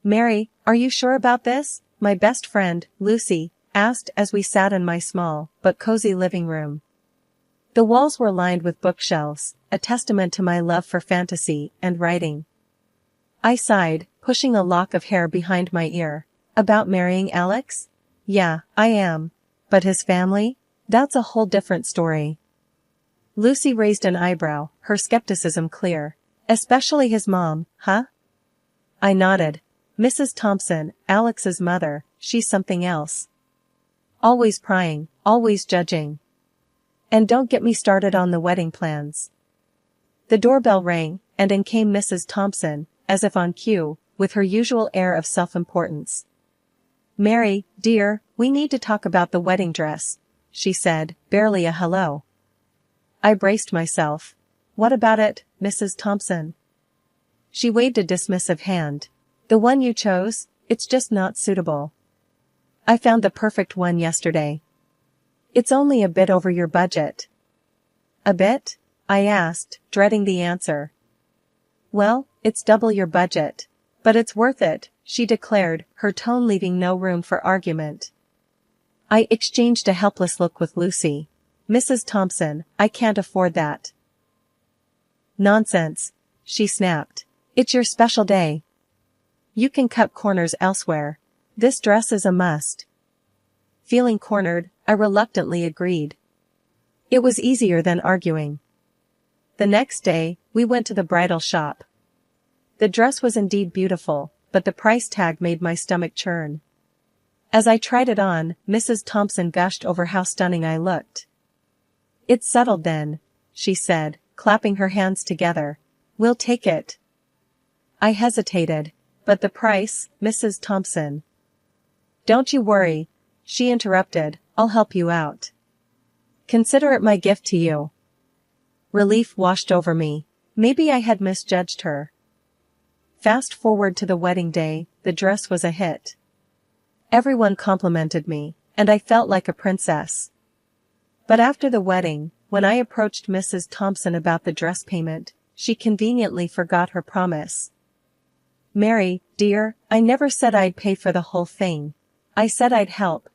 Mary, are you sure about this? My best friend, Lucy, asked as we sat in my small but cozy living room. The walls were lined with bookshelves, a testament to my love for fantasy and writing. I sighed, pushing a lock of hair behind my ear. About marrying Alex? Yeah, I am. But his family? That's a whole different story. Lucy raised an eyebrow, her skepticism clear. Especially his mom, huh? I nodded. Mrs. Thompson, Alex's mother, she's something else. Always prying, always judging. And don't get me started on the wedding plans. The doorbell rang, and in came Mrs. Thompson, as if on cue, with her usual air of self-importance. Mary, dear, we need to talk about the wedding dress, she said, barely a hello. I braced myself. What about it, Mrs. Thompson? She waved a dismissive hand. The one you chose, it's just not suitable. I found the perfect one yesterday. It's only a bit over your budget. A bit? I asked, dreading the answer. Well, it's double your budget. But it's worth it, she declared, her tone leaving no room for argument. I exchanged a helpless look with Lucy. Mrs. Thompson, I can't afford that. Nonsense, she snapped. It's your special day. You can cut corners elsewhere. This dress is a must. Feeling cornered, I reluctantly agreed. It was easier than arguing. The next day, we went to the bridal shop. The dress was indeed beautiful, but the price tag made my stomach churn. As I tried it on, Mrs. Thompson gushed over how stunning I looked. It's settled then, she said, clapping her hands together. We'll take it. I hesitated. But the price, Mrs. Thompson. Don't you worry, she interrupted, I'll help you out. Consider it my gift to you. Relief washed over me. Maybe I had misjudged her. Fast forward to the wedding day, the dress was a hit. Everyone complimented me, and I felt like a princess. But after the wedding, when I approached Mrs. Thompson about the dress payment, she conveniently forgot her promise. Mary, dear, I never said I'd pay for the whole thing. I said I'd help.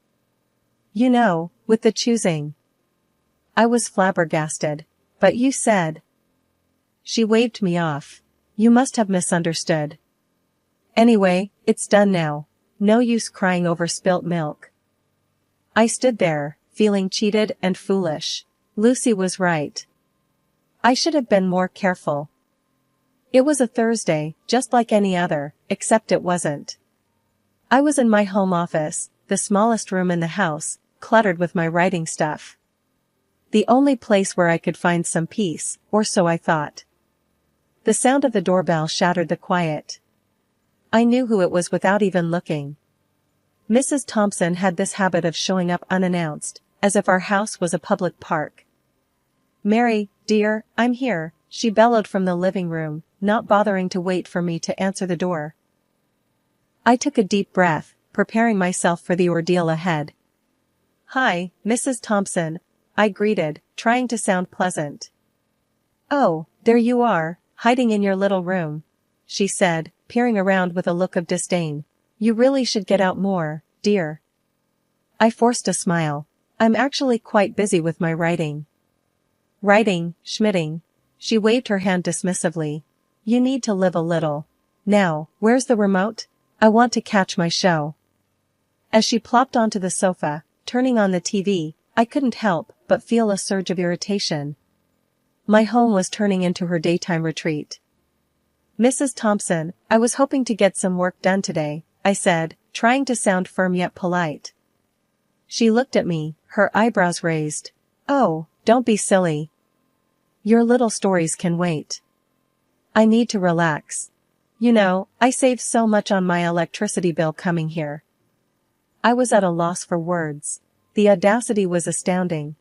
You know, with the choosing. I was flabbergasted. But you said. She waved me off. You must have misunderstood. Anyway, it's done now. No use crying over spilt milk. I stood there, feeling cheated and foolish. Lucy was right. I should have been more careful. It was a Thursday, just like any other, except it wasn't. I was in my home office, the smallest room in the house, cluttered with my writing stuff. The only place where I could find some peace, or so I thought. The sound of the doorbell shattered the quiet. I knew who it was without even looking. Mrs. Thompson had this habit of showing up unannounced, as if our house was a public park. Mary, dear, I'm here, she bellowed from the living room, not bothering to wait for me to answer the door. I took a deep breath, preparing myself for the ordeal ahead. Hi, Mrs. Thompson, I greeted, trying to sound pleasant. Oh, there you are, hiding in your little room, she said, peering around with a look of disdain. You really should get out more, dear. I forced a smile. I'm actually quite busy with my writing. Writing, schmitting. She waved her hand dismissively. You need to live a little. Now, where's the remote? I want to catch my show. As she plopped onto the sofa, turning on the TV, I couldn't help but feel a surge of irritation. My home was turning into her daytime retreat. Mrs. Thompson, I was hoping to get some work done today, I said, trying to sound firm yet polite. She looked at me, her eyebrows raised. Oh, don't be silly. Your little stories can wait. I need to relax. You know, I saved so much on my electricity bill coming here. I was at a loss for words. The audacity was astounding.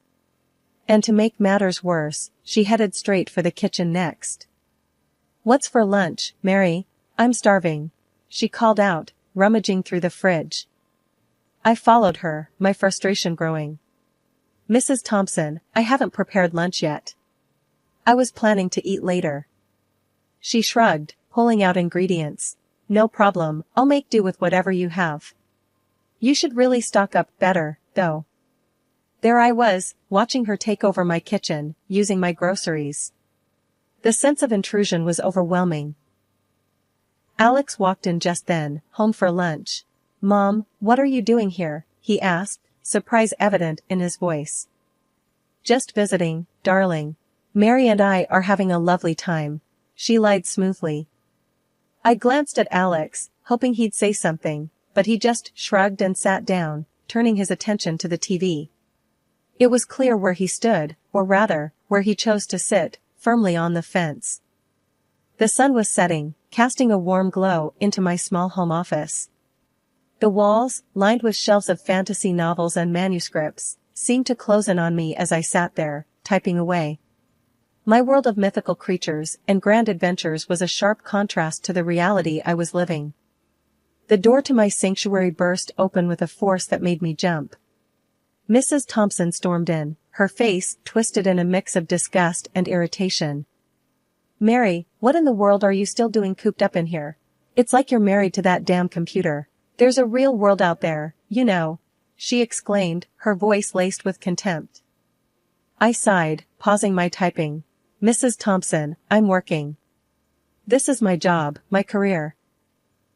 And to make matters worse, she headed straight for the kitchen next. What's for lunch, Mary? I'm starving, she called out, rummaging through the fridge. I followed her, my frustration growing. Mrs. Thompson, I haven't prepared lunch yet. I was planning to eat later. She shrugged, pulling out ingredients. no problem, I'll make do with whatever you have. You should really stock up better, though. There I was, watching her take over my kitchen, using my groceries. The sense of intrusion was overwhelming. Alex walked in just then, home for lunch. "Mom, what are you doing here?" he asked, surprise evident in his voice. "Just visiting, darling. Mary and I are having a lovely time," she lied smoothly. I glanced at Alex, hoping he'd say something, but he just shrugged and sat down, turning his attention to the TV. It was clear where he stood, or rather, where he chose to sit, firmly on the fence. The sun was setting, casting a warm glow into my small home office. The walls, lined with shelves of fantasy novels and manuscripts, seemed to close in on me as I sat there, typing away. My world of mythical creatures and grand adventures was a sharp contrast to the reality I was living. The door to my sanctuary burst open with a force that made me jump. Mrs. Thompson stormed in, her face twisted in a mix of disgust and irritation. "Mary, what in the world are you still doing cooped up in here? It's like you're married to that damn computer. There's a real world out there, you know," she exclaimed, her voice laced with contempt. I sighed, pausing my typing. "Mrs. Thompson, I'm working. This is my job, my career."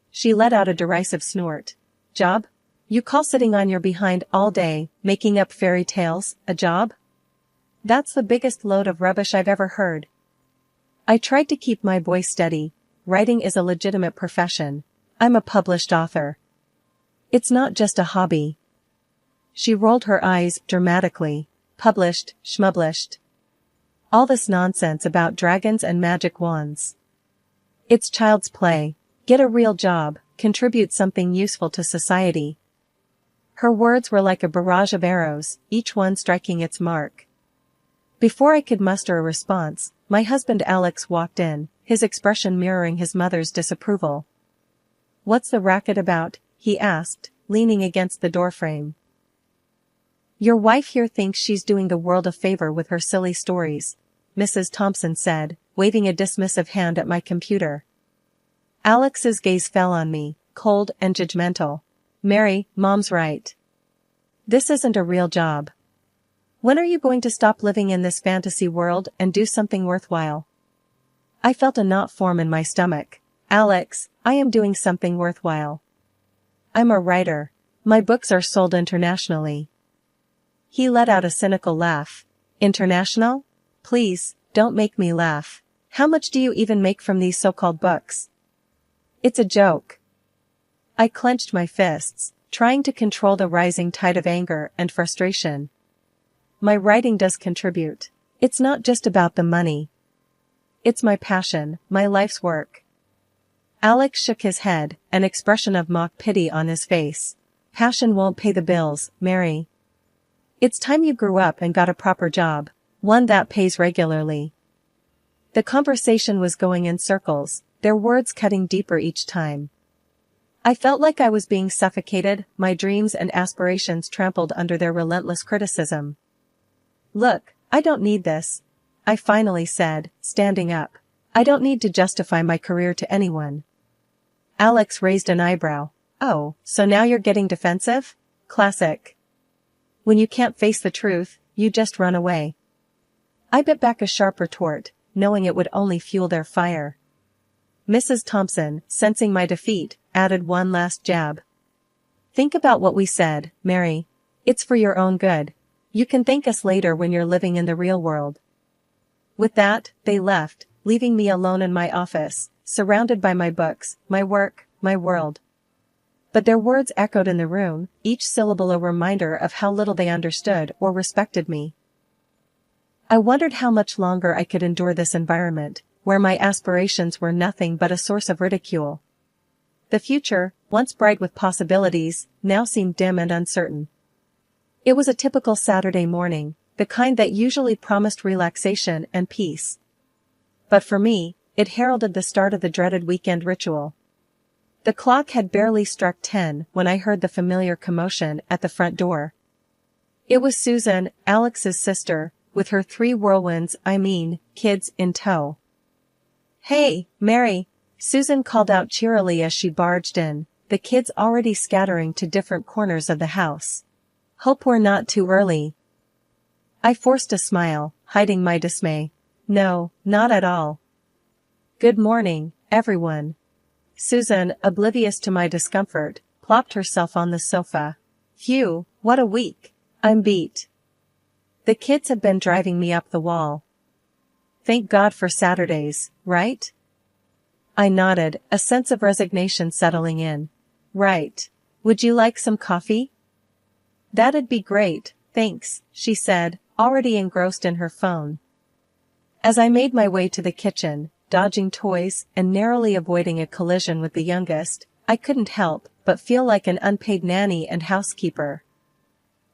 She let out a derisive snort. "Job? You call sitting on your behind all day, making up fairy tales, a job? That's the biggest load of rubbish I've ever heard." I tried to keep my voice steady. "Writing is a legitimate profession. I'm a published author. It's not just a hobby." She rolled her eyes dramatically. "Published, schmublished. All this nonsense about dragons and magic wands. It's child's play. Get a real job, contribute something useful to society." Her words were like a barrage of arrows, each one striking its mark. Before I could muster a response, my husband Alex walked in, his expression mirroring his mother's disapproval. "What's the racket about?" he asked, leaning against the doorframe. "Your wife here thinks she's doing the world a favor with her silly stories," Mrs. Thompson said, waving a dismissive hand at my computer. Alex's gaze fell on me, cold and judgmental. "Mary, Mom's right. This isn't a real job. When are you going to stop living in this fantasy world and do something worthwhile?" I felt a knot form in my stomach. "Alex, I am doing something worthwhile. I'm a writer. My books are sold internationally." He let out a cynical laugh. "International? Please, don't make me laugh. How much do you even make from these so-called books?" "It's a joke." I clenched my fists, trying to control the rising tide of anger and frustration. "My writing does contribute. It's not just about the money. It's my passion, my life's work." Alex shook his head, an expression of mock pity on his face. "Passion won't pay the bills, Mary. It's time you grew up and got a proper job, one that pays regularly." The conversation was going in circles, their words cutting deeper each time. I felt like I was being suffocated, my dreams and aspirations trampled under their relentless criticism. "Look, I don't need this," I finally said, standing up. "I don't need to justify my career to anyone." Alex raised an eyebrow. "Oh, so now you're getting defensive? Classic. When you can't face the truth, you just run away." I bit back a sharp retort, knowing it would only fuel their fire. Mrs. Thompson, sensing my defeat, added one last jab. "Think about what we said, Mary. It's for your own good. You can thank us later when you're living in the real world." With that, they left, leaving me alone in my office, surrounded by my books, my work, my world. But their words echoed in the room, each syllable a reminder of how little they understood or respected me. I wondered how much longer I could endure this environment, where my aspirations were nothing but a source of ridicule. The future, once bright with possibilities, now seemed dim and uncertain. It was a typical Saturday morning, the kind that usually promised relaxation and peace. But for me, it heralded the start of the dreaded weekend ritual. The clock had barely struck 10 when I heard the familiar commotion at the front door. It was Susan, Alex's sister, with her 3 kids in tow. "Hey, Mary," Susan called out cheerily as she barged in, the kids already scattering to different corners of the house. Hope we're not too early. I forced a smile, hiding my dismay. No, not at all. Good morning, everyone. Susan, oblivious to my discomfort, plopped herself on the sofa. Phew, what a week. I'm beat. The kids have been driving me up the wall. Thank God for Saturdays, right? I nodded, a sense of resignation settling in. Right. Would you like some coffee? That'd be great, thanks, she said, already engrossed in her phone. As I made my way to the kitchen, dodging toys and narrowly avoiding a collision with the youngest, I couldn't help but feel like an unpaid nanny and housekeeper.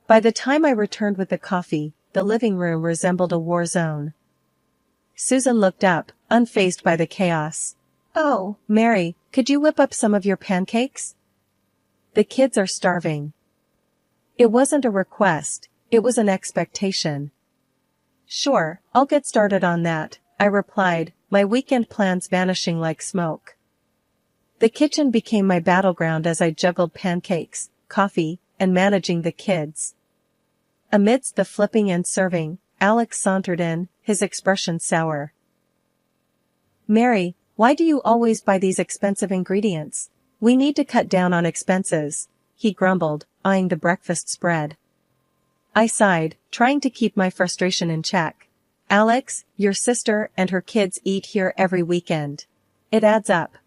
By the time I returned with the coffee, the living room resembled a war zone. Susan looked up, unfazed by the chaos. Oh, Mary, could you whip up some of your pancakes? The kids are starving. It wasn't a request, it was an expectation. Sure, I'll get started on that, I replied, my weekend plans vanishing like smoke. The kitchen became my battleground as I juggled pancakes, coffee, and managing the kids. Amidst the flipping and serving, Alex sauntered in, his expression sour. Mary, why do you always buy these expensive ingredients? We need to cut down on expenses, he grumbled, eyeing the breakfast spread. I sighed, trying to keep my frustration in check. Alex, your sister and her kids eat here every weekend. It adds up.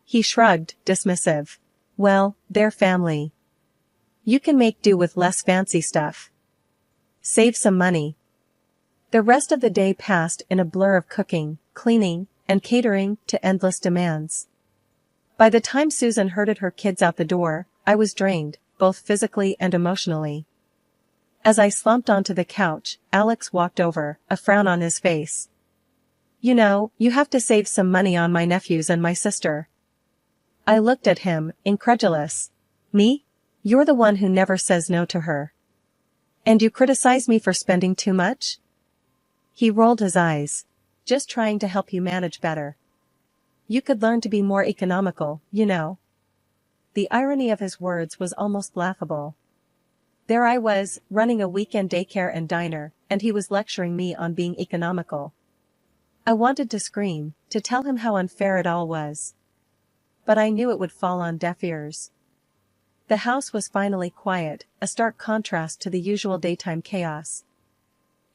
He shrugged, dismissive. Well, they're family. You can make do with less fancy stuff. Save some money. The rest of the day passed in a blur of cooking, cleaning, and catering to endless demands. By the time Susan herded her kids out the door, I was drained, both physically and emotionally. As I slumped onto the couch, Alex walked over, a frown on his face. You know, you have to save some money on my nephews and my sister. I looked at him, incredulous. Me? You're the one who never says no to her. And you criticize me for spending too much? He rolled his eyes. Just trying to help you manage better. You could learn to be more economical, you know. The irony of his words was almost laughable. There I was, running a weekend daycare and diner, and he was lecturing me on being economical. I wanted to scream, to tell him how unfair it all was. But I knew it would fall on deaf ears. The house was finally quiet, a stark contrast to the usual daytime chaos.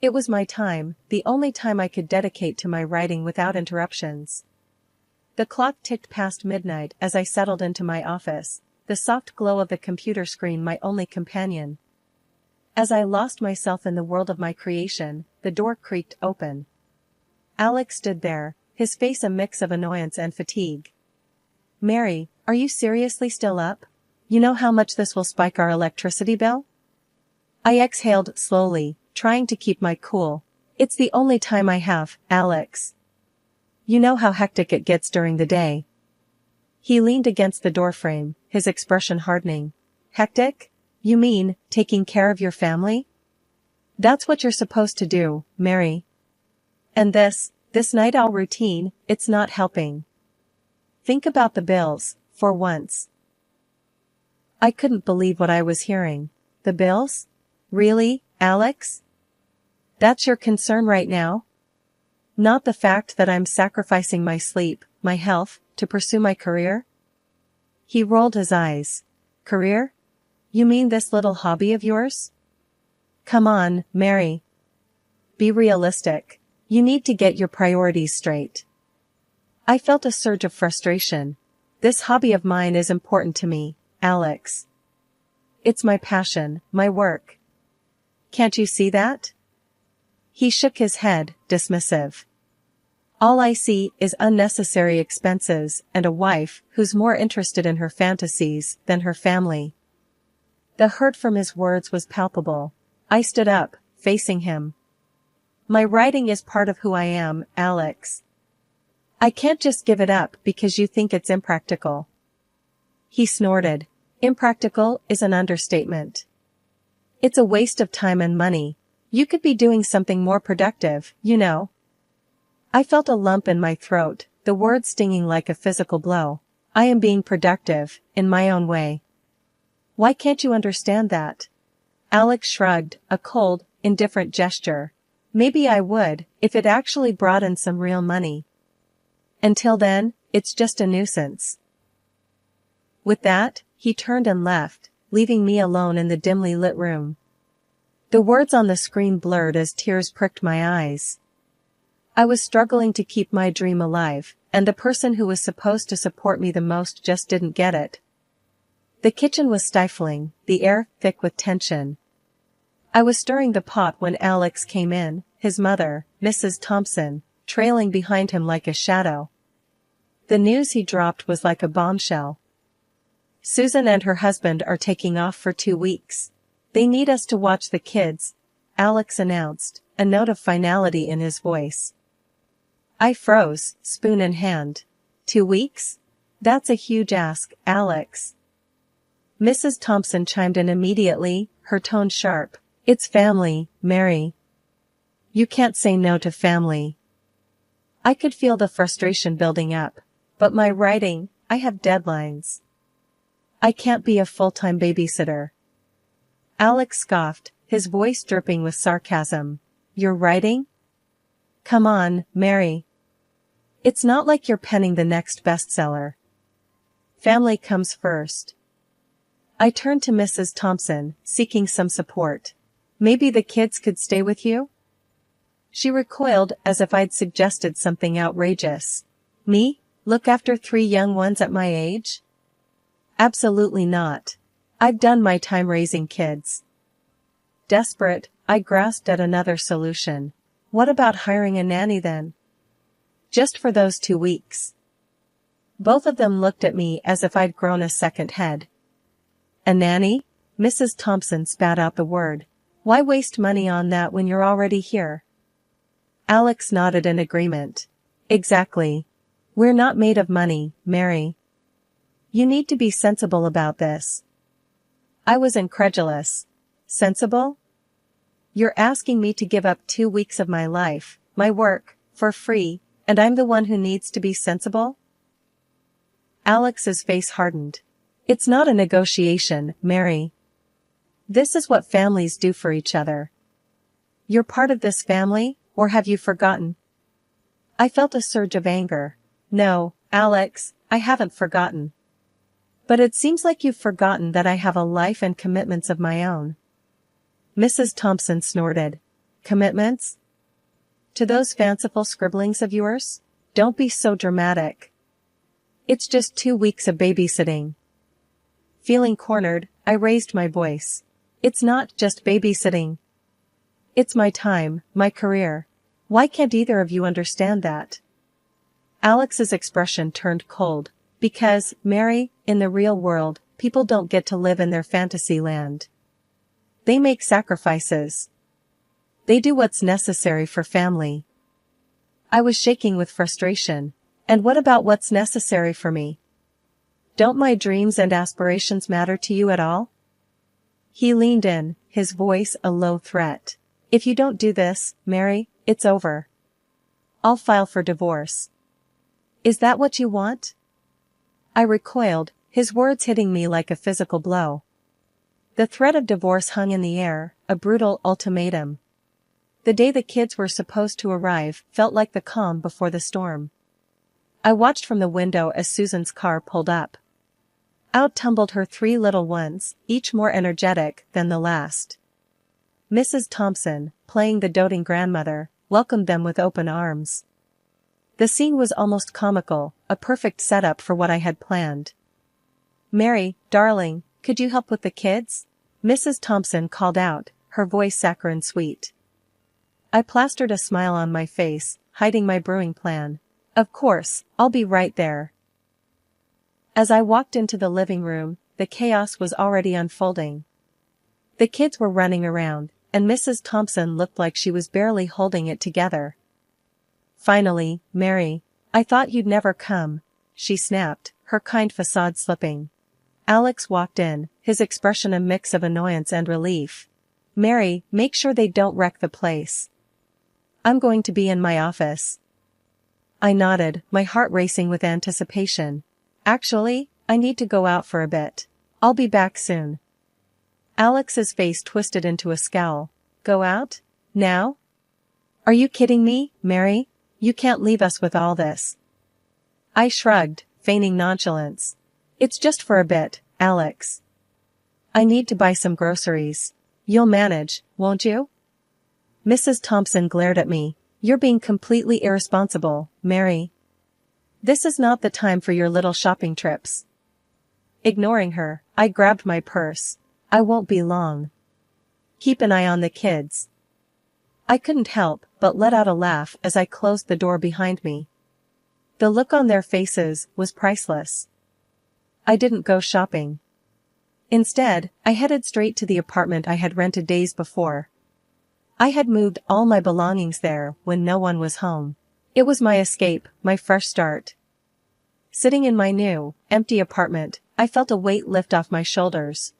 It was my time, the only time I could dedicate to my writing without interruptions. The clock ticked past midnight as I settled into my office, the soft glow of the computer screen my only companion. As I lost myself in the world of my creation, the door creaked open. Alex stood there, his face a mix of annoyance and fatigue. Mary, are you seriously still up? You know how much this will spike our electricity bill? I exhaled slowly, trying to keep my cool. It's the only time I have, Alex. You know how hectic it gets during the day. He leaned against the doorframe, his expression hardening. Hectic? You mean, taking care of your family? That's what you're supposed to do, Mary. And this night owl routine, it's not helping. Think about the bills, for once. I couldn't believe what I was hearing. The bills? Really, Alex? That's your concern right now? Not the fact that I'm sacrificing my sleep, my health, to pursue my career? He rolled his eyes. Career? You mean this little hobby of yours? Come on, Mary. Be realistic. You need to get your priorities straight. I felt a surge of frustration. This hobby of mine is important to me, Alex. It's my passion, my work. Can't you see that? He shook his head, dismissive. All I see is unnecessary expenses and a wife who's more interested in her fantasies than her family. The hurt from his words was palpable. I stood up, facing him. My writing is part of who I am, Alex. I can't just give it up because you think it's impractical. He snorted. Impractical is an understatement. It's a waste of time and money. You could be doing something more productive, you know. I felt a lump in my throat, the words stinging like a physical blow. I am being productive, in my own way. Why can't you understand that? Alex shrugged, a cold, indifferent gesture. Maybe I would, if it actually brought in some real money. Until then, it's just a nuisance. With that, he turned and left, leaving me alone in the dimly lit room. The words on the screen blurred as tears pricked my eyes. I was struggling to keep my dream alive, and the person who was supposed to support me the most just didn't get it. The kitchen was stifling, the air thick with tension. I was stirring the pot when Alex came in, his mother, Mrs. Thompson, trailing behind him like a shadow. The news he dropped was like a bombshell. Susan and her husband are taking off for 2 weeks. They need us to watch the kids, Alex announced, a note of finality in his voice. I froze, spoon in hand. 2 weeks? That's a huge ask, Alex. Mrs. Thompson chimed in immediately, her tone sharp. It's family, Mary. You can't say no to family. I could feel the frustration building up. But my writing, I have deadlines. I can't be a full-time babysitter. Alex scoffed, his voice dripping with sarcasm. You're writing? Come on, Mary. It's not like you're penning the next bestseller. Family comes first. I turned to Mrs. Thompson, seeking some support. Maybe the kids could stay with you? She recoiled as if I'd suggested something outrageous. Me? Look after 3 young ones at my age? Absolutely not. I've done my time raising kids. Desperate, I grasped at another solution. What about hiring a nanny then? Just for those 2 weeks. Both of them looked at me as if I'd grown a second head. A nanny? Mrs. Thompson spat out the word. Why waste money on that when you're already here? Alex nodded in agreement. Exactly. We're not made of money, Mary. You need to be sensible about this. I was incredulous. Sensible? You're asking me to give up 2 weeks of my life, my work, for free, and I'm the one who needs to be sensible? Alex's face hardened. It's not a negotiation, Mary. This is what families do for each other. You're part of this family, or have you forgotten? I felt a surge of anger. No, Alex, I haven't forgotten. But it seems like you've forgotten that I have a life and commitments of my own. Mrs. Thompson snorted. Commitments? To those fanciful scribblings of yours? Don't be so dramatic. It's just 2 weeks of babysitting. Feeling cornered, I raised my voice. It's not just babysitting. It's my time, my career. Why can't either of you understand that? Alex's expression turned cold. Because, Mary, in the real world, people don't get to live in their fantasy land. They make sacrifices. They do what's necessary for family. I was shaking with frustration. And what about what's necessary for me? Don't my dreams and aspirations matter to you at all? He leaned in, his voice a low threat. If you don't do this, Mary, it's over. I'll file for divorce. Is that what you want? I recoiled, his words hitting me like a physical blow. The threat of divorce hung in the air, a brutal ultimatum. The day the kids were supposed to arrive felt like the calm before the storm. I watched from the window as Susan's car pulled up. Out tumbled her 3 little ones, each more energetic than the last. Mrs. Thompson, playing the doting grandmother, welcomed them with open arms. The scene was almost comical, a perfect setup for what I had planned. Mary, darling, could you help with the kids? Mrs. Thompson called out, her voice saccharine sweet. I plastered a smile on my face, hiding my brewing plan. Of course, I'll be right there. As I walked into the living room, the chaos was already unfolding. The kids were running around, and Mrs. Thompson looked like she was barely holding it together. Finally, Mary, I thought you'd never come, she snapped, her kind facade slipping. Alex walked in, his expression a mix of annoyance and relief. Mary, make sure they don't wreck the place. I'm going to be in my office. I nodded, my heart racing with anticipation. Actually, I need to go out for a bit. I'll be back soon. Alex's face twisted into a scowl. Go out? Now? Are you kidding me, Mary? You can't leave us with all this. I shrugged, feigning nonchalance. It's just for a bit, Alex. I need to buy some groceries. You'll manage, won't you? Mrs. Thompson glared at me. You're being completely irresponsible, Mary. This is not the time for your little shopping trips. Ignoring her, I grabbed my purse. I won't be long. Keep an eye on the kids. I couldn't help but let out a laugh as I closed the door behind me. The look on their faces was priceless. I didn't go shopping. Instead, I headed straight to the apartment I had rented days before. I had moved all my belongings there when no one was home. It was my escape, my fresh start. Sitting in my new, empty apartment, I felt a weight lift off my shoulders.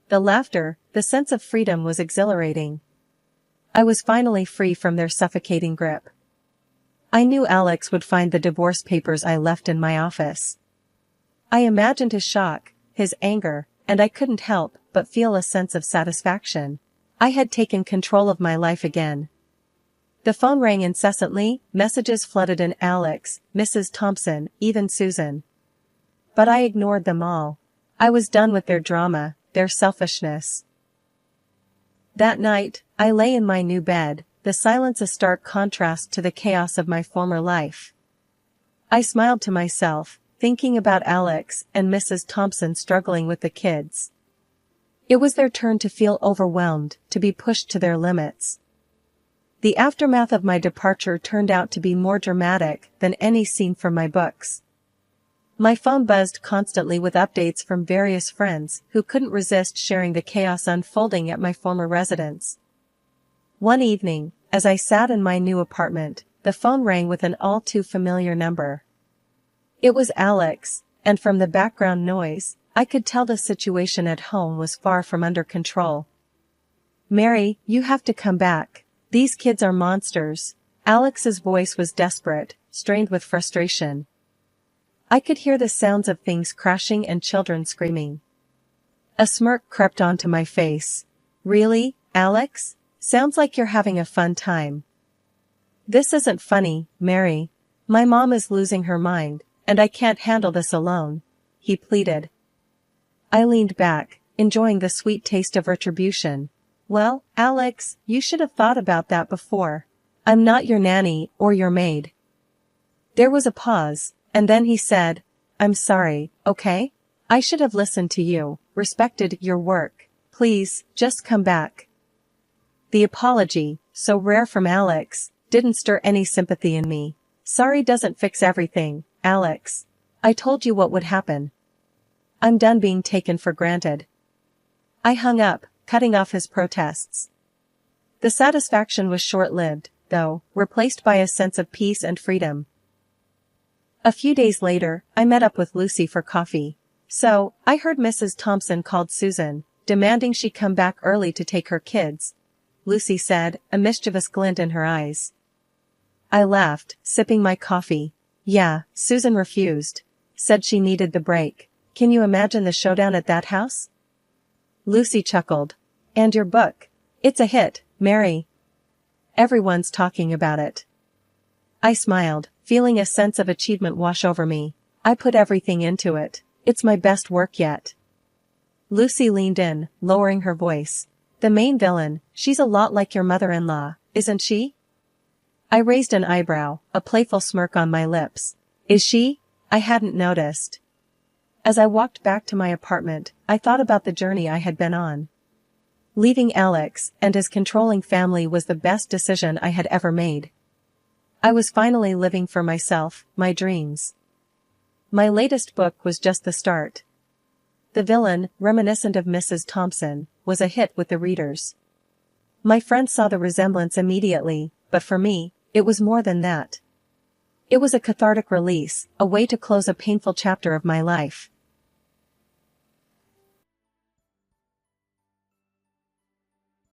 The laughter, the sense of freedom was exhilarating. I was finally free from their suffocating grip. I knew Alex would find the divorce papers I left in my office. I imagined his shock, his anger, and I couldn't help but feel a sense of satisfaction. I had taken control of my life again. The phone rang incessantly, messages flooded in Alex, Mrs. Thompson, even Susan. But I ignored them all. I was done with their drama, their selfishness. That night, I lay in my new bed, the silence a stark contrast to the chaos of my former life. I smiled to myself, thinking about Alex and Mrs. Thompson struggling with the kids. It was their turn to feel overwhelmed, to be pushed to their limits. The aftermath of my departure turned out to be more dramatic than any scene from my books. My phone buzzed constantly with updates from various friends who couldn't resist sharing the chaos unfolding at my former residence. One evening, as I sat in my new apartment, the phone rang with an all too familiar number. It was Alex, and from the background noise, I could tell the situation at home was far from under control. Mary, you have to come back. These kids are monsters. Alex's voice was desperate, strained with frustration. I could hear the sounds of things crashing and children screaming. A smirk crept onto my face. Really, Alex? Sounds like you're having a fun time. This isn't funny, Mary. My mom is losing her mind, and I can't handle this alone, he pleaded. I leaned back, enjoying the sweet taste of retribution. Well, Alex, you should have thought about that before. I'm not your nanny or your maid. There was a pause, and then he said, I'm sorry, okay? I should have listened to you, respected your work. Please, just come back. The apology, so rare from Alex, didn't stir any sympathy in me. Sorry doesn't fix everything, Alex. I told you what would happen. I'm done being taken for granted. I hung up, cutting off his protests. The satisfaction was short-lived, though, replaced by a sense of peace and freedom. A few days later, I met up with Lucy for coffee. So, I heard Mrs. Thompson called Susan, demanding she come back early to take her kids, Lucy said, a mischievous glint in her eyes. I laughed, sipping my coffee. Yeah, Susan refused. Said she needed the break. Can you imagine the showdown at that house? Lucy chuckled. And your book? It's a hit, Mary. Everyone's talking about it. I smiled, feeling a sense of achievement wash over me. I put everything into it. It's my best work yet. Lucy leaned in, lowering her voice. The main villain, she's a lot like your mother-in-law, isn't she? I raised an eyebrow, a playful smirk on my lips. Is she? I hadn't noticed. As I walked back to my apartment, I thought about the journey I had been on. Leaving Alex and his controlling family was the best decision I had ever made. I was finally living for myself, my dreams. My latest book was just the start. The villain, reminiscent of Mrs. Thompson, was a hit with the readers. My friends saw the resemblance immediately, but for me, it was more than that. It was a cathartic release, a way to close a painful chapter of my life.